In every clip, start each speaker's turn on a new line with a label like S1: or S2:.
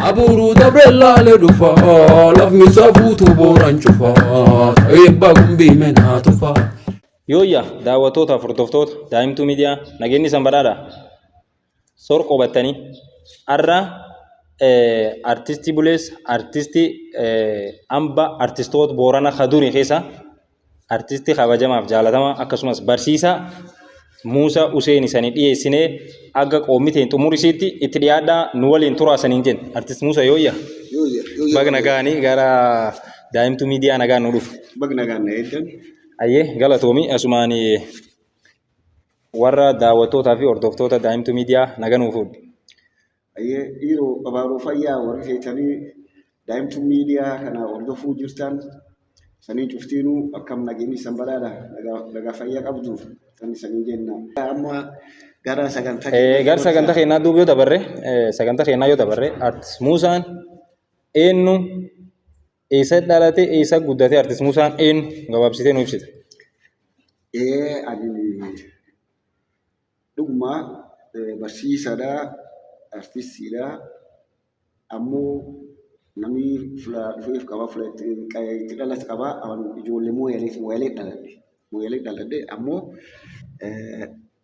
S1: Aburu dabrella le dufa, love me safutu boranchufa, ebba gumbi menatufa.
S2: Yooyya daawwattoota hordoftoota daa'imtuu miidiyaa nageenyi san badhaadha. Sor qobattanii har'a artistii Bulees artistii hamba artistoota Boorana Kadurii keessa artistii kabajamaaf jaalatamaa akkasumas barsiisaa Muusaa Huseen isanii dhiyeessinee akka qoomiteen xumurisiitti itti dhiyaadhaa nu waliin turaasaniin jenna. Artist Muusaa yooyya. Bagna gaanii gara daa'imtuu miidiyaa nagaan nu dhufu.
S3: Bagna gaanii eeggan.
S2: Ayyee galatoomii asumaan warra daawwattootaa fi hordoftoota daa'imtuu miidiyaa nagaa nuuf fuudhu.
S3: Ayyee dhiiroo abaaboo fayyaa warri feetanii daa'imtuu miidiyaa kana hordofuu jirtan sanii cuftiinuu akkam nageenyi san badhaadha nagaa fayyaa qabdu kan sanii jenna. Amma gara
S2: sagantaa keenyaa duuba yoo dabarre sagantaa keenyaa yoo dabarre artist Muusaan eenyu eessa dhalate eessa guddate artist Muusaan eenyu gabaabsitee nu ibsite.
S3: Ani dhuguma barsiisaadha artistiidha ammoo namni dhufeef qaba itti dhalate qaba ijoollee mooyalee dhaladhe ammoo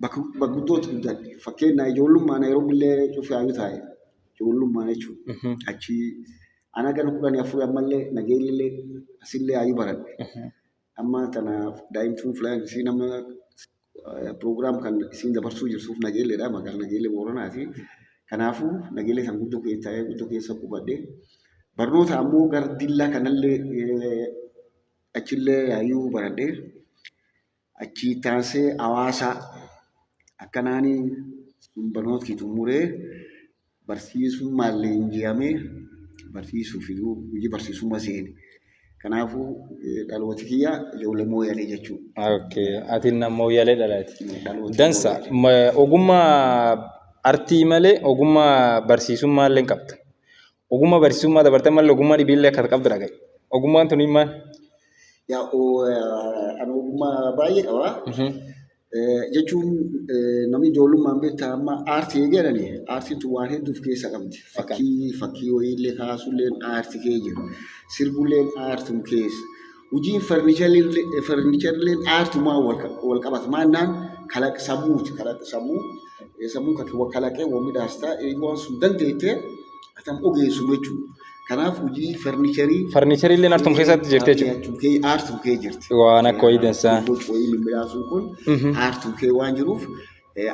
S3: bakka guddootti guddadhe fakkeenyaa ijoollummaa Naayiroobillee cufaayu taa'e ijoollummaa jechuudha achi ana gara 14 ammallee nageellee asillee ayuu baradhe amma tanaaf daa'imtuun filaan isii nama program kan isiin dabarsuu jirtuuf nageelleedha magaalaa nageellee Booranaati kanaafuu nageellee san guddoo keessa qubadhe barnoota ammoo gara dillaa kanallee achillee ayuu baradhe achi taasee Hawaasaa akkanaanii barnoota kiitumuree barsiisummaa leenji'amee barsiisuu fi hojii barsiisummaa seene. Kanaafuu dhalooti kiyya ijoollee mooyalee jechuudha.
S2: Okay, ati nama mooyalee dhalaati. Dansa ogummaa artii malee ogummaa barsiisummaa illee qabda. Ogummaa barsiisummaa dabartee malee ogummaa dhibiillee akka qabdu dhagaye. Ogummaan tuni maal?
S3: Yaa ani ogummaa baay'ee qaba. Jechuun namni ijoollummaan beektaa amma aartii jedhani aartiin tun waan hedduuf keessa qabdi. Fakkii wayiillee kaasuulleen aartii kee jiru. Sirbulleen aartum keessa. Hojiin farniicharilleen aartumaa wal qabata. Maannaan kalaqa sammuuti. Sammuu kalaqee waan midhaastaa eeguun sun dandeettee atam ogeessu jechuudha. Kanaaf hojii
S2: farniicharillee aartum keessatti jirti
S3: jechuudha. Aartum kee jirti.
S2: Waan akka wayii dansaa.
S3: Wayii midhaasuun kun aartum kee waan jiruuf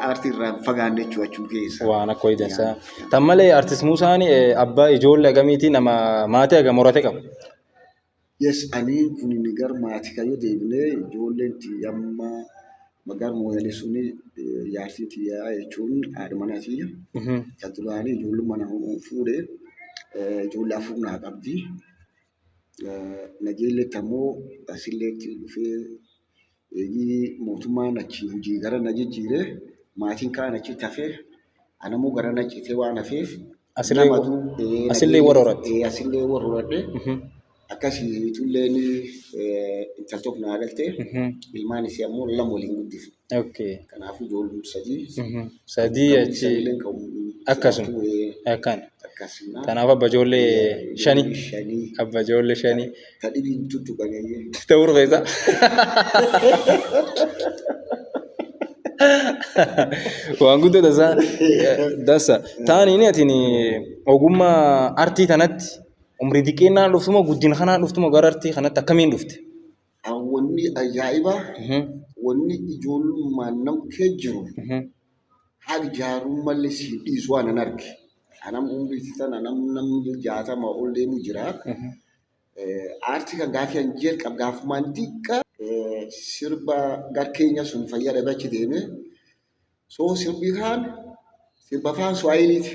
S3: aartii irraa fagaanne jechuudha keessa.
S2: Waan akka wayii dansaa. Tan malee artist Muusaan abbaa ijoollee agamiitii nama maatii agam horate qabu.
S3: Yes, ani kun gara maatii kayyoo deebinee ijoolleen amma magaalaa mooyalee suni yaartii tiyyaa jechuun haadha manaatii. Kan duraanii ijoollummaa nama fuudhee. Ijoollee afur naa qabdi. Nageelleetti ammoo asilleetti dhufee mootummaan achi hojii gara na jijjiiree maatiin kaan achitti hafee anammoo gara na citee waan hafeef
S2: asillee warra horatte.
S3: Asillee warra horadhe akkasii tulleen intal tokko naa galtee ilmaan isii ammoo lama waliin guddifne. Kanaafuu ijoollee
S2: sadii achi akkasuma akkan. Kanaaf abba ijoollee shanii. Abba ijoollee shanii.
S3: Kadhibiin tuttuqanii.
S2: Ta'uu rufeessa. Waan guddoo dansa. Taaniin atiin ogummaa artii kanatti umrii xiqqeennaan dhuftuma guddina kanaan dhuftuma gara artii kanatti akkamiin dhufte?
S3: Wanni ajaa'ibaa wanni ijoollummaan nam kee jiru haga jaarummallee si dhiisu waan an arge. Anam umrii sana namni 60 ol deemu jira. Aartii kan gaafii an jalqabe gaafumaan xiqqaa sirba gar keenya sun fayyadamee achi deeme. So sirbi kaan sirba afaan Suwaahiliiti.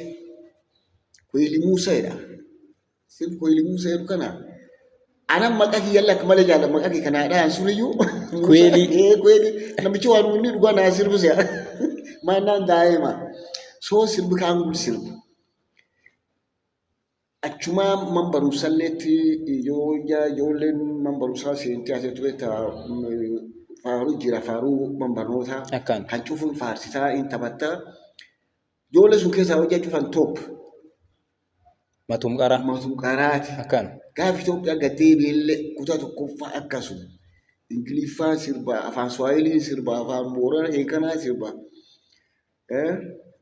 S3: Kweli Muusaadha. Sirbi Kweli Muusaa jedhu kana. Anam maqaa kiyya lakka malee jaalladha maqaa kiyya kanaadhaan suniyyuu.
S2: Kweli.
S3: Kweli namichi waan inni dhugaa naa sirbu si'a. Maannaan daa'ima. So sirbi kaan kun sirba. Achuma man barumsalleetti ijoolleen man barumsaa seentee asitti beektaa faaruu jira faaruu man barnootaa kan cufuun faarsisaa hin taphattaa ijoollee sun keessaa hojii cufan top
S2: Matum qara.
S3: Matum qaraati.
S2: Akkan.
S3: Gaafa Itoophiyaa gaddee beellee kutaa tokkoffaa akkasuma. Ingiliffaan sirba, afaan Swahiliin sirba, afaan Booranaa Heekanaa sirba.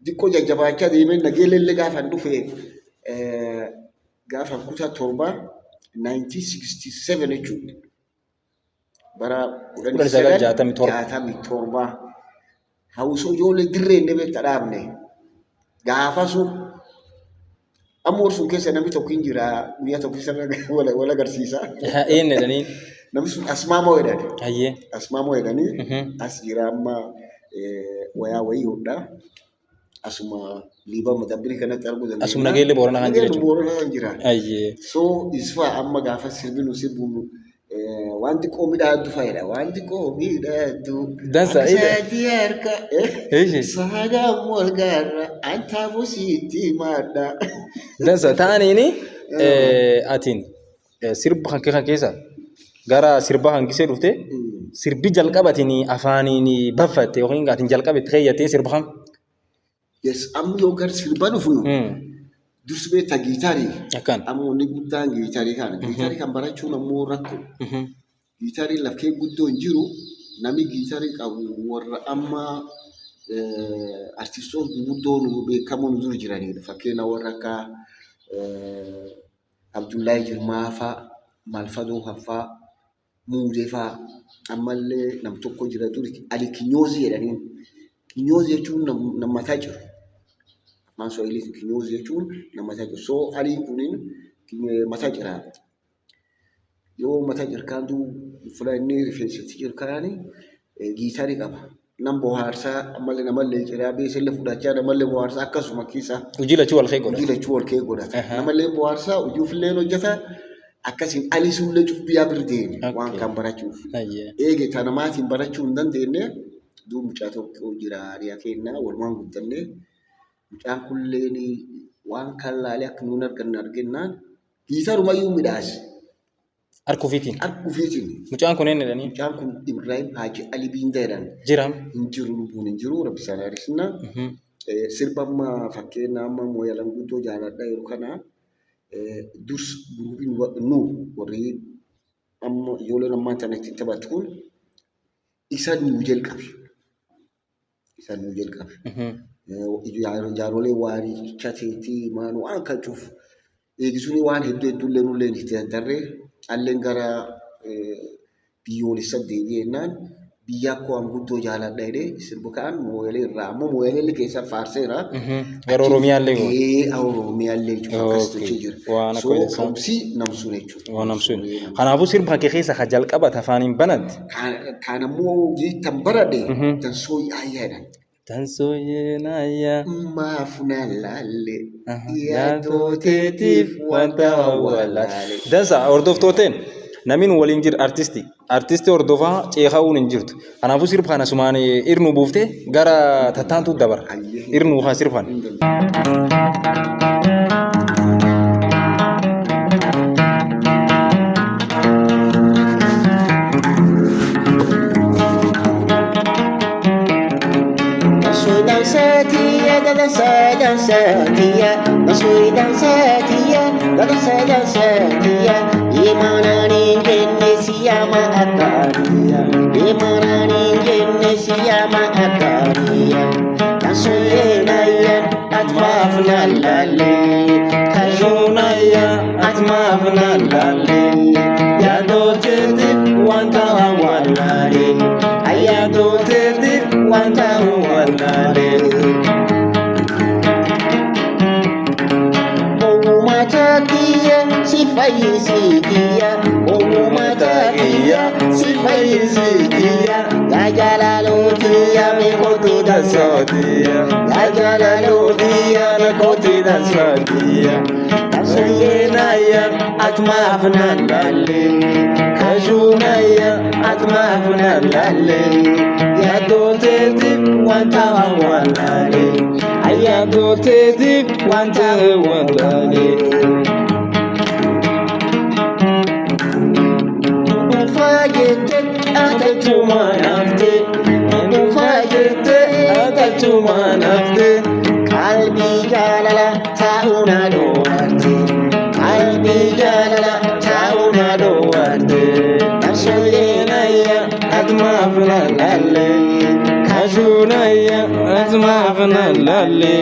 S3: Diqqoo jajjabaachaa deemee nageellee gaafa dhufe gaafa kutaa torbaa 1967 jechuudha. Bara 1967 hawwisoo ijoollee dirree inni beektaa dhaabne gaafa sun ammoo sun keessa namni tokko hin jira guyyaa tokko keessa wal agarsiisa.
S2: Eenyu jedhanii?
S3: Namni sun Asmaamoo jedhani.
S2: Ayyee.
S3: Asmaamoo jedhanii as jira amma wayaa wayiidha. Asuma liiba madabbiri kanatti arguu dandeenya. Asuma
S2: nageellee Booranaa kan jira.
S3: Booranaa kan jira.
S2: Ayyee.
S3: So isfaa amma gaafa sirbinu sirbuun wanti qoomidhaaddu fayyada. Wanti qoomidhaaddu.
S2: Dansa ida.
S3: Saati harka. Saagaa molgaarra antaafu sitti maadda.
S2: Dansa ta'aniini atiin sirba kan keessa gara sirba hangisee dhufte sirbi jalqabatiin afaaniin baffatte yookiin atiin jalqabatte keeyyatee sirba kan. Yes, am yoo gar sirba dhufnu dursi beektaa giitaarii. Akkaan. Ammoo inni guddaan giitaarii kana. Giitaarii kan barachuun ammoo rakko. Giitaarii lafkee guddoo hin jiru namni giitaarii qabu warra amma artistoota gurguddoo beekamoo nu dura jiranidha. Fakkeenya warra akka Abdullahi Jirmaa fa'a, Malfadoo Haffaa, Muudee fa'a ammallee nam tokko jira duri Ali Kinyoozii jedhaniin. Kinyoozii jechuun nama mataa jiru. Afaan Swahiliitiin kinyoozii jechuun nama mataa jiru. So aliin kuniin mataa jiraa. Yoo mataa jirkaantu fuula rifeensatti jirkaani giitaarii qaba. Nam bohaarsaa ammallee namallee jiraa beesellee fudhachaa namallee bohaarsaa akkasuma kiisa. Hojii lachuu wal kee godhata.
S3: Hojii lachuu wal kee godhata. Namallee bohaarsaa hojii ofillee hojjeta. Akkasiin alisuullee cufbiyaa birdeeni waan kan barachuuf. Eege tanamaatiin barachuu hin dandeenye duu mucaa tokko jira ariyaa kennaa walumaan guddannee mucaan kulleen waan kan laalee akka nuun argennaan giitaarumayyuu midhaase.
S2: Harkufiitiin.
S3: Harkufiitiin.
S2: Mucaan kun eenyu jedhanii?
S3: Mucaan kun Ibrahim Haji Ali Binda jedhan.
S2: Jiram.
S3: Hin jiru lubbuun hin jiru rabbi isaan hariisna. Sirba amma fakkeenya amma mooyalan guddoo jaaladha yeroo kana durs guruubiin nu warri amma ijoolleen ammaa tanatti taphatu kun isa nuu jalqabe. Isa nuu jalqabe. Jaarolee waarii chateetii maanu waan kan cufu eegisuun waan hedduullee nullee itti darree alleen gara biyyoolessa deebi'ennaan biyya akkoo waan guddoo jaaladha jedhee sirbu kaan mooyalee irraa ammoo mooyalee keessa faarseera.
S2: Gara Oromiyaallee goo.
S3: Oromiyaallee jechuudha akkasitti jira.
S2: Waan akka
S3: jedhu. So kamsi namsuun jechuudha.
S2: Waan namsuun. Kanaafuu sirba kee keessa ka jalqabata afaaniin banatti.
S3: Kan ammoo giitan baradhe dansoo yaayyaadha.
S2: Dansoo yaayyaa.
S3: Maaf na laalle.
S2: Yaadooteetiif wanta wallaalle. Dansa hordoftooteen. Namin waliin jir artisti. Artisti hordofaa ceekhaa'uun hin jirtu. Kanaafuu sirba kana sumaan irnu buuftee gara tattaantuu dabara. Irnu haa sirban.
S3: Imanani Genesiama Akaria, Imanani Genesiama Akaria, Kasuyenaya Atmafna Lale, Kajunaya Atmafna Lale, Yadotetif Wanta Walale, Ayadotetif Wanta Walale. Sifaisikia, Matakia, Sifaisikia, Gajalalutia, Mekotida Sotia, Gajalalutia, Mekotida Sotia, Kasuyenaya, Atmafna Lale, Kajunaya, Atmafna Lale, Yadotetif, Wanta Walale, Ayadotetif, Wanta Walale. Kalbi jalala tauna doate,
S2: bijala tauna do warte asoyena ya azma fnalalle kashunaya azma fnalalle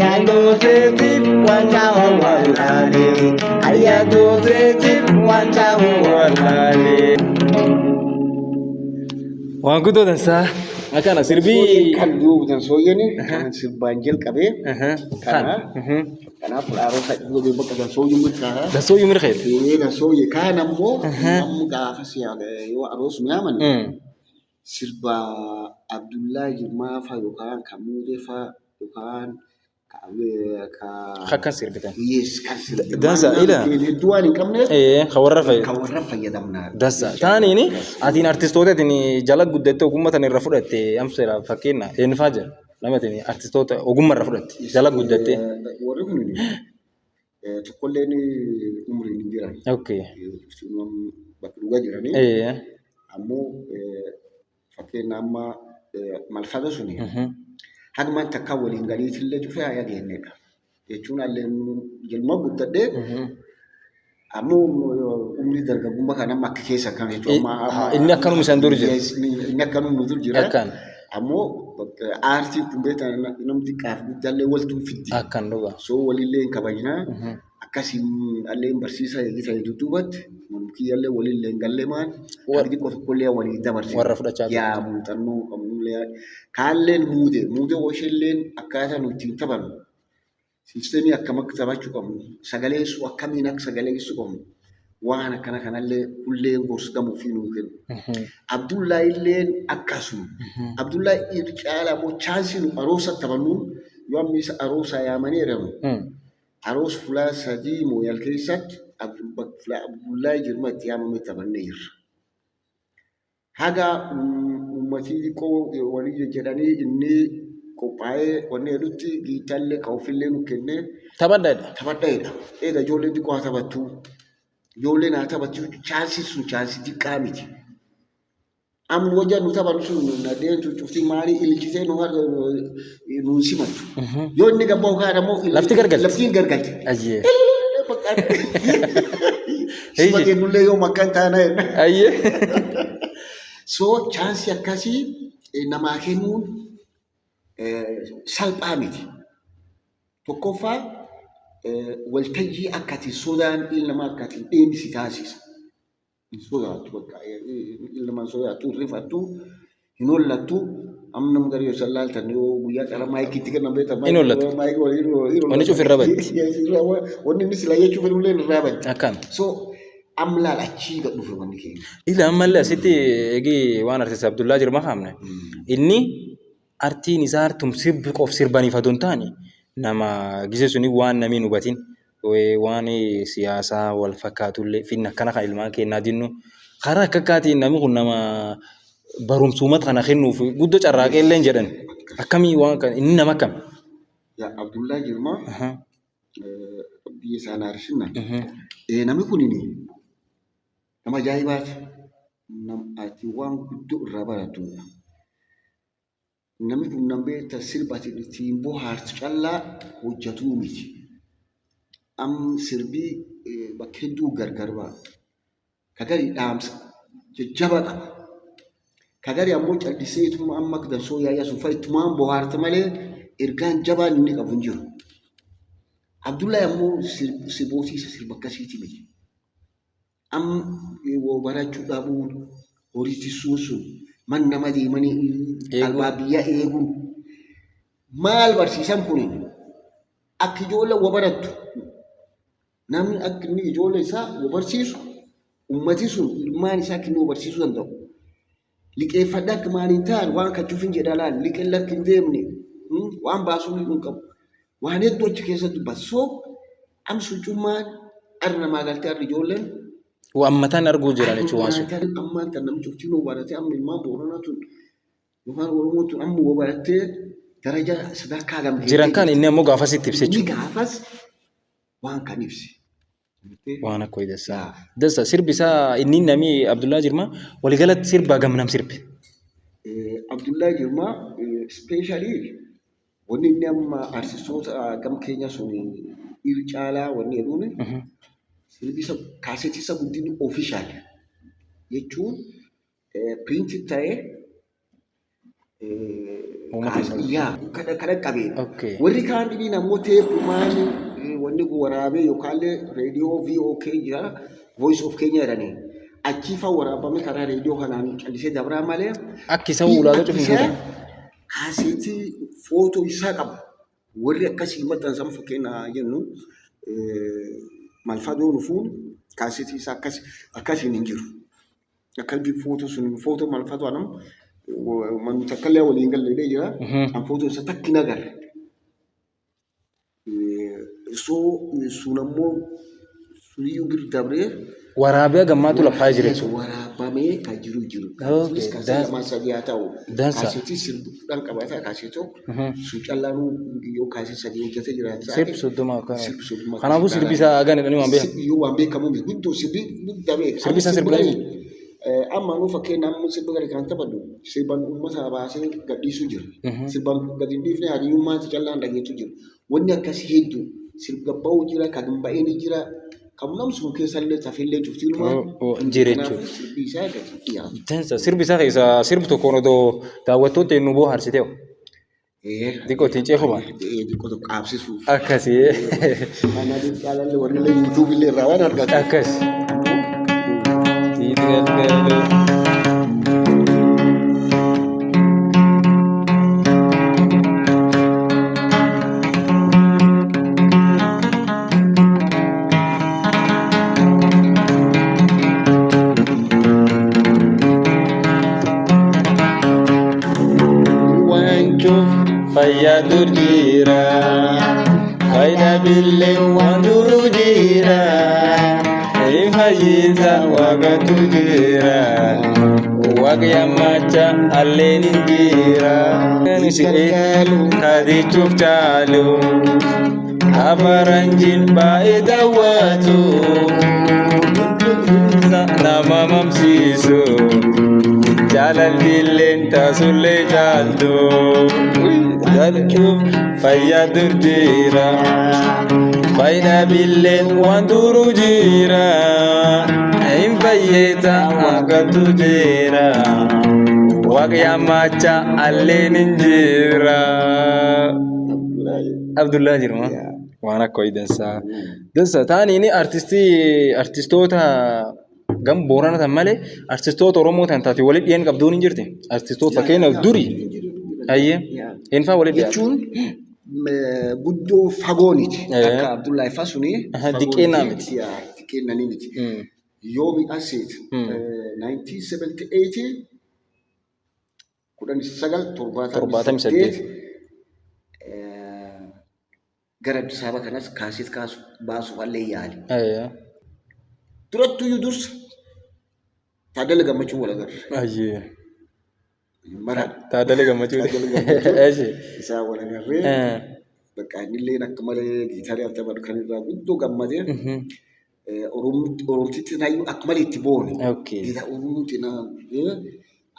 S2: ya do teti wanta walale aya do teti wanta walale wangudo dansa akana sirbi
S3: kan duubtan sooyyani kan sirbaan jalqabe kana kanaaf aroosa gobe bakka dan sooyyuu mirkaa
S2: da soyu mir khair
S3: dan sooyye kaan ammoo namni gaafa siyaada yoo aroos mi'aaman sirba Abdullahi Jirmaa faa yookaan kan Muudee faa yookaan
S2: hakkan sirbitan
S3: yes kan sirbitan
S2: dansa ila
S3: duwaan hin qabne
S2: khawarra fay
S3: kan warra fayyadamnaa
S2: dansa taanini atiin artistoota tin jala guddate ogummatan irra fudhatte amsela fakkeenya en fajar namatini artistoota ogumma irra fudhatte jala guddate
S3: warri kun tokkolleen umriin hin jiran
S2: okay
S3: bakka dhugaa jiranii ammoo fakkeenya amma malfata suni hagman takka waliin galiitillee cufee haa yaadeenneedha jechuun alleen ilma guddadhee ammoo umrii dargaggummaa kan amma akka keessa kan jechuun
S2: inni akkanuma isaan dur jira
S3: inni akkanuma nu dur jira ammoo aartii kun beektaa namni qaaf guddaallee waltuun fiddi
S2: akkan dhugaa
S3: soo walillee hin kabajnaa akkasiin alleen barsiisaa eegisa duubatti mulkiyyallee walillee hin gallee maan argi qotokollee walii dabarse
S2: warra fudhachaa
S3: yaa muuxannoo qabnullee kaalleen muude washeelleen akkaataa nuti hin taphannu siistemii akkam akka taphachuu qabnu sagaleessu akkamiin akka sagaleessu qabnu waan akkana kanallee kulleen gorsigamuu fi nuu kennu Abdullahi illeen akkasuma Abdullahi caalaa moo chaansii nu aroosa taphannuun yoo ammi isa aroosa yaamanii jedhamu aroos fulaa sadii mooyal keessatti Abdullahi Jirmaa itti yaamamee taphannee jirra. Haga uummatii xiqqoo walii jedhanii inni qophaa'ee wanni hedduutti giitaallee ka'uufillee nu kennee taphadhaadha. Eega ijoollee xiqqoo haa taphattu. Ijoolleen haa taphattu chaansii sun chaansii xiqqaa miti. Amma wajjin nu taphannu sun nadeen cuftii maalii ilchitee nu simattu. Yoo inni gabbaa kaan ammoo laftiin gargalte.
S2: Ayyee.
S3: Sifatee nullee yoo makkaan taana jenna.
S2: Ayyee.
S3: So chaansii akkasii namaa kennuun salphaa miti. Tokkoffaa waltajjii akkati sodaan ilma akkati deemsi taasisa. Sodaatu bakka ilma sodaatu rifattu hin hollattu amma nama garii yoo laaltan yoo guyyaa qara maayikiitti kennan beektan
S2: hin hollattu wanni cuuf irra batti
S3: wanni inni sila jechuuf illee irraa batti
S2: akkam
S3: so amma laalachii gad dhufe wanni keenya
S2: ila ammallee asitti eegi waan artiist Abdullaa Jirmaa hamne inni artiin isaa artum sirbi qof sirbaniif adun taane nama gisee suni waan namiin hubatin waan siyaasaa wal fakkaatullee finna akkana kan ilmaan kennaa jennu karaa akka akkaatiin namni kun nama barumsuumat kana kennuuf guddoo carraaqee illee jedhan akkamii waan kan inni nama akkam
S3: yaa Abdullaa Jirmaa biyya isaan aarsinna namni kun nama ajaa'ibaati ati waan guddoo irraa baratu namni kun nama beekta sirbati ittiin bohaartu callaa hojjetuu miti. Am sirbii bakka hedduu gargar ba'a. Kagari dhaamsa jajjaba qaba. Kagari ammoo calliseetuma amma dansoo yaayyaa sun fayyitumaan bohaarta malee ergaan jabaan inni qabu hin jiru. Abdullahi ammoo sirboota isa sirba akkasiiti miti. Am barachuu dhabuun horii tisuun sun man nama deemanii albaa biyya eeguun maal barsiisan kuni akka ijoollee waa barattu. Namni akka inni ijoollee isaa barsiisu ummati sun ilmaan isaa akka inni barsiisuu danda'u. Liqeeffadhaa akka maaliin ta'an waan kachuuf hin jedha laal liqeen lakki hin deemne waan baasuu hin qabu. Waan hedduu achi keessatti dubbatu. So amsuucummaan arra namaa galtee arra ijoolleen.
S2: Waan mataan arguu jiran jechuun waan sun.
S3: Ammaan kan namni cuftiin waa baratee amma ilmaan Booranaa tun yookaan Oromoo tun amma waa baratee daraja sadarkaa gamtee.
S2: Jiran kan inni ammoo gaafas itti ibsa jechuudha.
S3: Gaafas waan kan ibsi.
S2: Waan akka dasa. Dasa sirbi isaa inni namni Abdullaa Jirmaa waliigalatti sirba gamnam sirbi.
S3: Abdullaa Jirmaa specially wanni inni amma artistoota gam keenya sun caalaa wanni jedhuun Sirbisa kaaseetisa guddinni official jechuun print ta'ee kana qabeedha. Warri kaan dhibiin ammoo teepumaan wanni kun waraabee yookaan reediyoo VOK jira voice of Kenya jedhanii achiifaa waraabame karaa reediyoo kanaan callisee dabraa malee
S2: akka isa ulaagaa cufuun
S3: kaaseetii footoo isaa qaba. Warri akkasii maxxansan fakkeenya jennu malfadoo dhufuun kaaseetii isaa akkasiin hin jiru. Akkasii footoo sun footoo malfadoo anam man takkalee waliin galee jira. An footoo isaa takki nagar. So sunammoo suniyyuu bir dabree
S2: waraabee gammaatu lafaa jira jechuudha.
S3: Waraabamee kan jiru. Kaaseetii haa ta'u. Kaaseetii sirbuudhaan qabaata kaaseetoo sun callaanuu yoo kaasee sadii hojjetee jiraata.
S2: Sirbi soddoma akka. Kanaafuu sirbi isaa hagan jedhanii waan beekamu.
S3: Yoo waan beekamu guddoo sirbi guddaa beekamu.
S2: Sirbi isaa sirbi lami.
S3: Amma nu fakkeenyaaf sirba gadi kan taphatu sirban uummata baasee gadhiisuu jira. Sirban gadi hin dhiifne hariyyummaan callaan dhageetu jira. Wanni akkasii hedduu sirba ba'uu jira kan hin ba'in jira. Kamu nam sun keessa tafillee cuftiirumaa
S2: jireechu. Sirbi isaa keessa sirbi tokkoon odoo daawwattoota inni boo harsitee xiqqoo ittiin ceefuma.
S3: Xiqqoo tokko qaabsisuuf.
S2: Akkasii.
S3: Ana caalallee warri illee yuutuubii illee irraa waan argatu.
S2: Akkas. Fayya durjira, fayda bille wanduru jira, ifayita wagatu jira, wagya macha allenin jira, kadi chuftalu, abaranjin baida watu, nama mamsisu, jalal billen tasulle jaldo. Fayya durjira, fayda billen wanduru jira, infayyeta wagatu jira, wagya macha allenin jira. Abdullah jirma, waan akka dansa. Dansa taani ini artistoota gam Boorana tan malee artistoota Oromoo tan taate walitti dhiyeen qabduun hin jirti. Artistoota fakkeenyaaf duri. Ayyee. Infaa walitti
S3: jechuun guddoo fagooniti. Akka Abdullahi Fasuni.
S2: Diqqeennaa miti.
S3: Diqqeennanii miti. Yoo miidhaseet 1978 1978 gara Addis Ababa kanas kaaseet baasuuf illee yaali. Durattuyyuu dursa Taaddala Gammachuu wal agarra.
S2: Ayyee.
S3: Mara.
S2: Taaddala Gammachuu.
S3: Isaa wal agarree. Bakka innillee akka malee giitaarii akka taphatu kan irraa guddoo gammadee. Oromtitti naayyuu akka malee itti boone. Giita Oromootti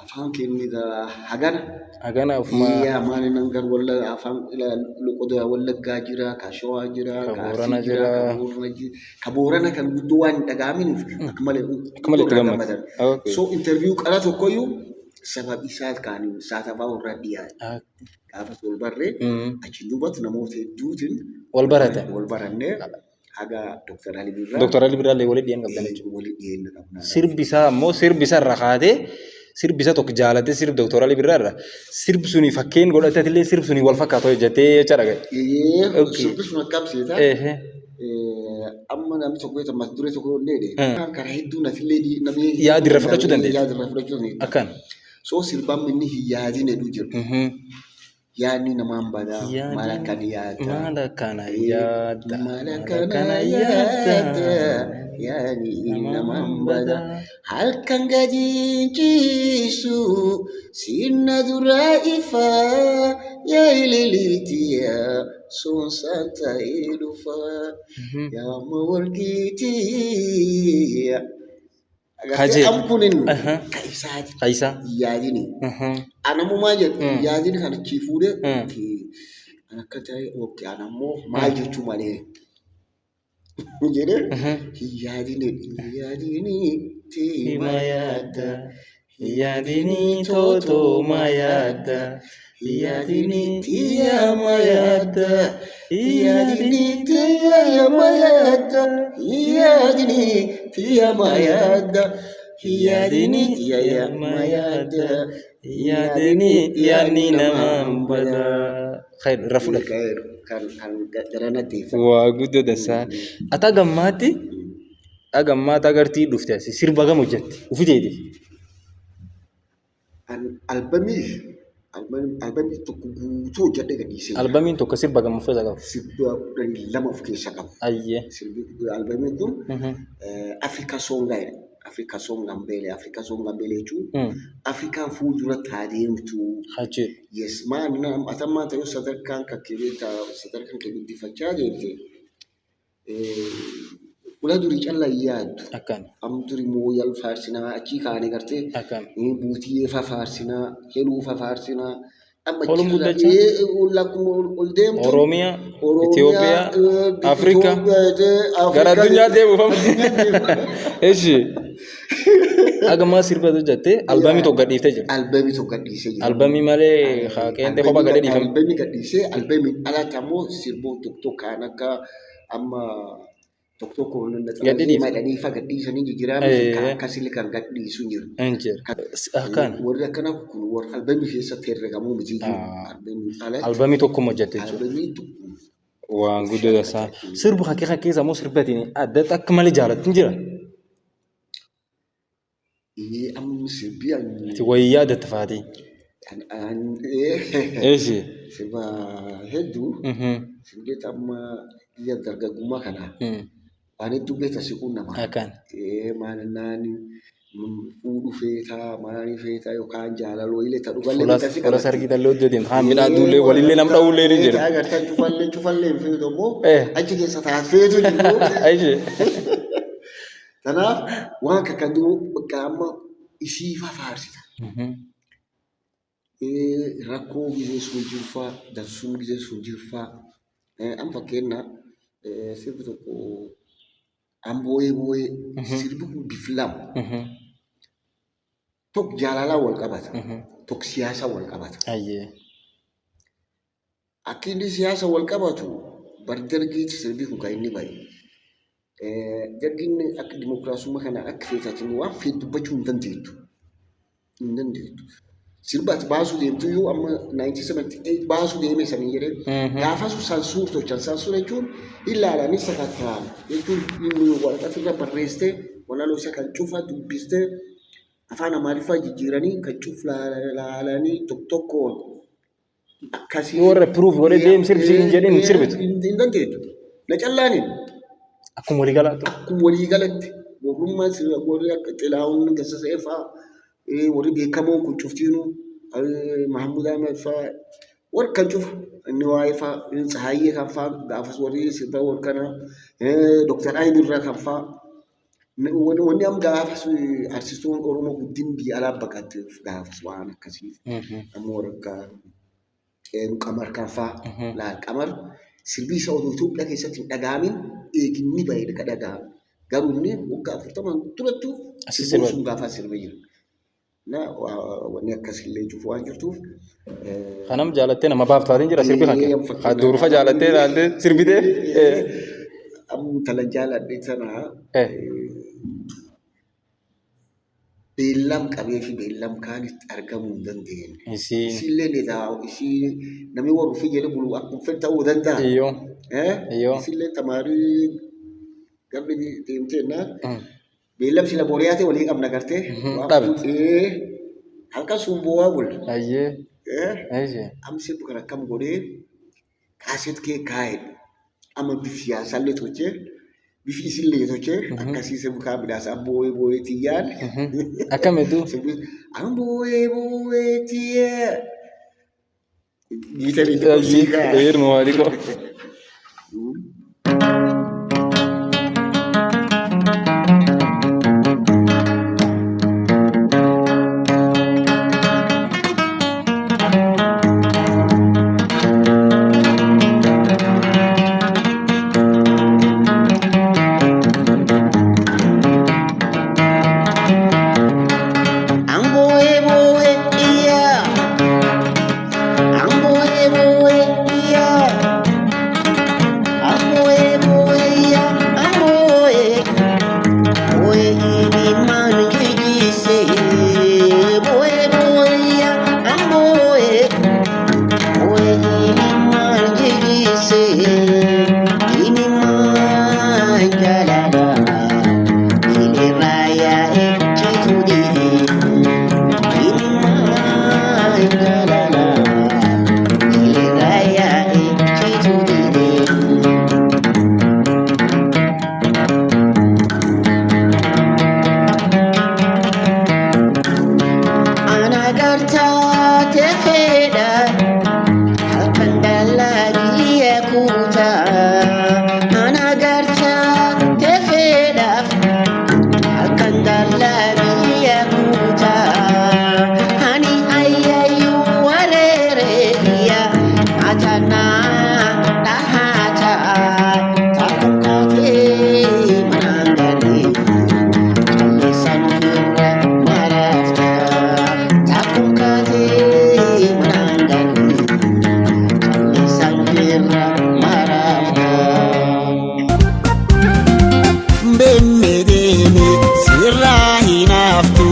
S3: afaan keenya hagana.
S2: Hagana ofuma.
S3: Yaa maali nan gar walla afaan Loqodaa Wallaggaa jira, Kaashawaa jira,
S2: Kaboorana jira.
S3: Kaboorana kan guddoo waan hin dhaga'aminiif akka malee
S2: itti gammadan.
S3: So interview qara tokkoyyuu sabab isaa kaanii saatafaa warra dhiyaate. Gaafa wal barree achi duubatti namoota hedduutiin
S2: wal barate.
S3: Wal barannee haga Dr. Ali Birraa.
S2: Dr. Ali Birraa walitti dhiyeenya qabdan jechuudha.
S3: Walitti dhiyeenya qabna.
S2: Sirbi isaa ammoo sirbi isaa irra kaatee sirbi isaa tokko jaalatee sirbi Dr. Ali Birraa irra sirbi suni fakkeen godhateetillee sirbi suni wal fakkaatu hojjetee jechaadha gadi.
S3: Sirbi sun akkam seeta. Amma namni tokko yoo ta'u duree tokko illee karaa hedduu natillee namni
S2: yaadirra fudhachuu dandeenya.
S3: Yaadirra fudhachuu dandeenya.
S2: Akkan.
S3: So sirbaan inni hin yaadin jedhu jiru. Yaadni namaan badaa maal akkan yaadda.
S2: Maal akkana yaadda.
S3: Maal akkana yaadda. Yaadni namaan badaa. Halkan gadi ciisu sinna duraa ifaa yaa ililiitiya soonsaan ta'ee dhufaa yaa mawalgiitiya. Kaje. Amkunin kaisaati.
S2: Kaisa.
S3: Yaadini. Anamumaa jedhu yaadini kana chiifuudhe. Ana akka ta'e ookee anammoo maal jechuu malee. jedhee hin yaadini teema yaadda hin yaadini tootooma yaadda hin yaadini tiyaama yaadda hin yaadini tiyaama yaadda hin yaadini tiyaama yaadda hin yaadini tiyaama yaadda hin yaadini yaadni namaan bada. Khair rafudha. Kan garanatti.
S2: Waa guddoo dansaa. Ata gammaatti agartii dhufte sirba gam hojjette ufiteeti.
S3: Albamii tokko guutuu hojjedhe gadhiisee.
S2: Albamiin tokko sirba gam uffata qabu.
S3: Sirba 2 of keessaa qaba.
S2: Ayyee.
S3: Albamiin kun Afrika Songaa. Afrika Songambelee jechuun Afrikaan fuuldura taadeemtu.
S2: Hajji.
S3: Yes maan atammaa ta'uu sadarkaan kee guddifachaa deemte. Ula durii callaa yaaddu.
S2: Akkaan.
S3: Am durii mooyal faarsinaa achii kaanii gartee.
S2: Akkaan.
S3: Buutiyee faarsinaa heluu faarsinaa.
S2: Ol muddachaa.
S3: Ol deemtu.
S2: Oromiyaa. Itoophiyaa. Afrikaa. Gara addunyaa deemuufam. Eeshi. Agammaa sirba hojjette albamii tokko gadhiiftee jira.
S3: Albamii tokko gadhiisee jira.
S2: Albamii malee qeenxee kophaa gadhee dhiifame.
S3: Albamii gadhiisee albamii alatti ammoo sirboo tokko kan akka amma tokko madanii fa gadhiisanii jijjiirame kan akkasii kan gadhiisu jira.
S2: Akkaan.
S3: Warri akkana kun warra albamii keessatti herregamuu miti.
S2: Albamii tokko hojjette jechuudha.
S3: Albamii tokko.
S2: Waan guddoo dansaa. Sirbu haqiiqa keessa ammoo sirbatiin adda akka malee jaallattu jira.
S3: Am sirbiyan.
S2: Ati wayyaa adda tafaati. Eeshi.
S3: Sirba hedduu. Sirbeeta amma biyya dargaggummaa kana. Waan hedduu beekta siquun nama.
S2: Akkaan.
S3: Maalannaan fuudhu feetaa maalanii feetaa yookaan jaalaloo illee ta'u dhugallee.
S2: Fuula sargii tallee hojjetiin haa midhaadullee walillee nam dha'ullee ni jira.
S3: Agartaan cufallee feetu ammoo achi keessa taa'aa feetu jiru.
S2: Eeshi.
S3: Kanaaf waan kakaduu bakka amma ishii fafaarsita. Rakkoo gisee sun jirfaa, dansuun gisee sun jirfaa. Amma fakkeenyaa sirbi tokko boo'ee sirbi kun biflama. Tokko jaalalaa wal qabata. Tokko siyaasa wal qabata. Akka inni siyaasa wal qabatu bardargiiti sirbi kun kan inni bahe. Dargiin akka dimookiraasummaa kana akka feetaatiin waan feetu dubbachuu hin dandeettu. Sirbaatti baasuu deemtu yoo amma 1978 baasuu deemee sanii jedhee gaafas sansuur tolchan. Sansuur jechuun ilaalanii sakattaan jechuun waraqaa irra barreessitee walaloo isa kan cufa dubbistee afaan Amaariffaa jijjiiranii kan cufa laalanii tokkoon akkasii.
S2: Yoo warra piruuf godhee deemsirbi hin jedhin hin sirbitu.
S3: Hin dandeettu. Na callaaniin.
S2: Akkuma waliigalaatti.
S3: Akkuma waliigalaatti. Warrummaan warri akka Xilaawun Gassasee fa'aa warri beekamoon kun cuftiinuu Mahammud Ahmed fa'aa warri kan cufa inni waa'ee fa'aa Tsahaayyee kan fa'aa gaafas warri sirba warri kana Dr. Ayibirraa kan fa'aa wanni amma gaafas artistoon Oromoo guddin biyya alaa baqateef gaafas waan akkasiif amma warri akka Qamar kan fa'aa laal Qamar sirbii isa oduu Itoophiyaa keessatti hin dhaga'amin eeginni baay'ee ka dhaga'amu. Garuu inni waggaa 40 turattu sirbuun sun gaafa sirba jira. Wanni akkasillee cufu waan jirtuuf.
S2: Kanam jaalattee nama baaftaatiin jira sirbi kan kee. Addurufa jaalattee ilaaltee sirbitee.
S3: Tala jaaladhe sana beellam qabee fi beellam kaanitti argamuu hin dandeenye. Isiillee ni taa'u. Isii namni warra ofii jedhe bulu akkuma fedhe ta'uu danda'a. Isiillee tamaarii gabbi deemtee naa beellam sila booriyaatee walii qabna gartee. Halkan sun bu'aa bula. Amsi bukan akkam godhee kaaset kee kaa'e amma bifi siyaasaallee tolchee bifi isillee tolchee akkasiise bukaa midhaasa boo'ee tiyyaan.
S2: Akkamitu?
S3: Boo'ee tiyyaan. Giitanii
S2: tokko kaa'e. Eeruma waalii koo.
S4: Sirra hinaftu